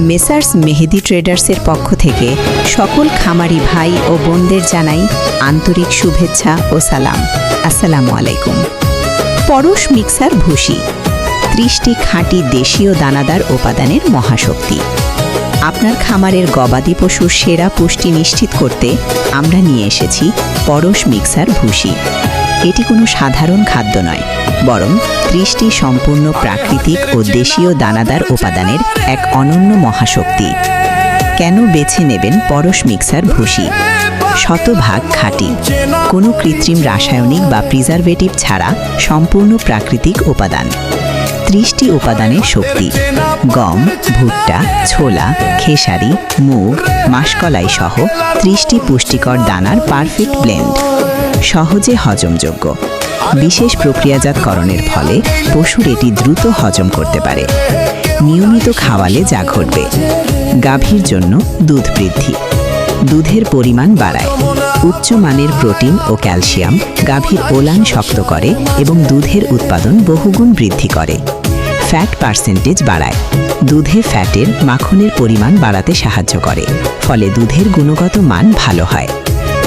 Messrs মেহেদি ট্রেডার্সের পক্ষ থেকে সকল খামারি ভাই ও বোনদের জানাই আন্তরিক শুভেচ্ছা ও সালাম। আসসালামু আলাইকুম। পরশ মিক্সার ভুসি 30টি খাঁটি দেশীয় দানাদার উপাদানের মহাশক্তি। আপনার খামারের গবাদি পশুর সেরা পুষ্টি নিশ্চিত করতে আমরা নিয়ে এসেছি পরশ মিক্সার ভুসি। এটি কোনো সাধারণ খাদ্য নয়, বরং 30টি সম্পূর্ণ প্রাকৃতিক ও দেশীয় দানাদার উপাদানের এক অনন্য মহাশক্তি। কেন বেছে নেবেন পরশ মিক্সার ভুসি? শতভাগ খাঁটি, কোনো কৃত্রিম রাসায়নিক বা প্রিজারভেটিভ ছাড়া সম্পূর্ণ প্রাকৃতিক উপাদান। 30টি উপাদানের শক্তি: গম, ভুট্টা, ছোলা, খেসারি, মুগ, মাসকলাই সহ 30টি পুষ্টিকর দানার পারফেক্ট ব্লেন্ড। সহজে হজমযোগ্য, বিশেষ প্রক্রিয়াজাতকরণের ফলে পশুর এটি দ্রুত হজম করতে পারে। নিয়মিত খাওয়ালে যা ঘটবে: গাভীর জন্য দুধ বৃদ্ধি, দুধের পরিমাণ বাড়ায়। উচ্চমানের প্রোটিন ও ক্যালসিয়াম গাভীর ওলান শক্ত করে এবং দুধের উৎপাদন বহুগুণ বৃদ্ধি করে। ফ্যাট পার্সেন্টেজ বাড়ায়, দুধে ফ্যাটের মাখনের পরিমাণ বাড়াতে সাহায্য করে, ফলে দুধের গুণগত মান ভালো হয়।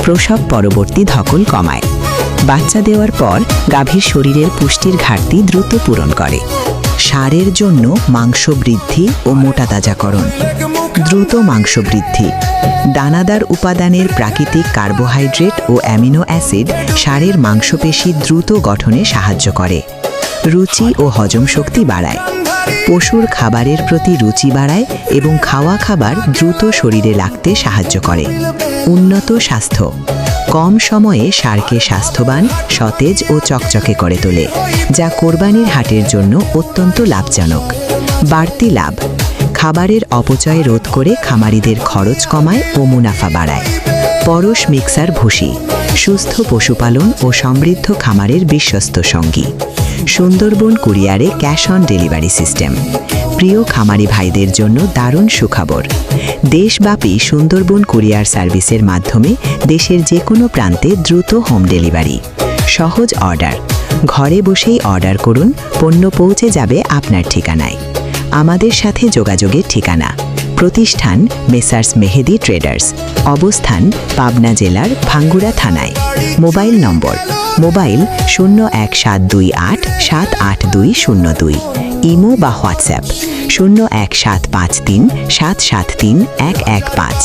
প্রসব পরবর্তী ধকল কমায়, বাচ্চা দেওয়ার পর গাভীর শরীরের পুষ্টির ঘাটতি দ্রুত পূরণ করে। ষাঁড়ের জন্য মাংস বৃদ্ধি ও মোটা তাজাকরণ, দ্রুত মাংস বৃদ্ধি। দানাদার উপাদানের প্রাকৃতিক কার্বোহাইড্রেট ও অ্যামিনো অ্যাসিড ষাঁড়ের মাংসপেশি দ্রুত গঠনে সাহায্য করে। রুচি ও হজম শক্তি বাড়ায়, পশুর খাবারের প্রতি রুচি বাড়ায় এবং খাওয়া খাবার দ্রুত শরীরে লাগতে সাহায্য করে। উন্নত স্বাস্থ্য, কম সময়ে ষাঁড়কে স্বাস্থ্যবান, সতেজ ও চকচকে করে তোলে, যা কোরবানির হাটের জন্য অত্যন্ত লাভজনক। বাড়তি লাভ, খাবারের অপচয় রোধ করে খামারিদের খরচ কমায় ও মুনাফা বাড়ায়। পরশ মিক্সার ভুসি সুস্থ পশুপালন ও সমৃদ্ধ খামারের বিশ্বস্ত সঙ্গী। সুন্দরবন কুরিয়ারে ক্যাশ অন ডেলিভারি সিস্টেম। প্রিয় খামারি ভাইদের জন্য দারুণ সুখবর: দেশব্যাপী সুন্দরবন কুরিয়ার সার্ভিসের মাধ্যমে দেশের যে কোনো প্রান্তে দ্রুত হোম ডেলিভারি। সহজ অর্ডার, ঘরে বসেই অর্ডার করুন, পণ্য পৌঁছে যাবে আপনার ঠিকানায়। আমাদের সাথে যোগাযোগের ঠিকানা: প্রতিষ্ঠান মেসার্স মেহেদি ট্রেডার্স, অবস্থান পাবনা জেলার ভাঙ্গুড়া থানায়। মোবাইল নম্বর: মোবাইল 01728 ইমো বা হোয়াটসঅ্যাপ 01753 773 115।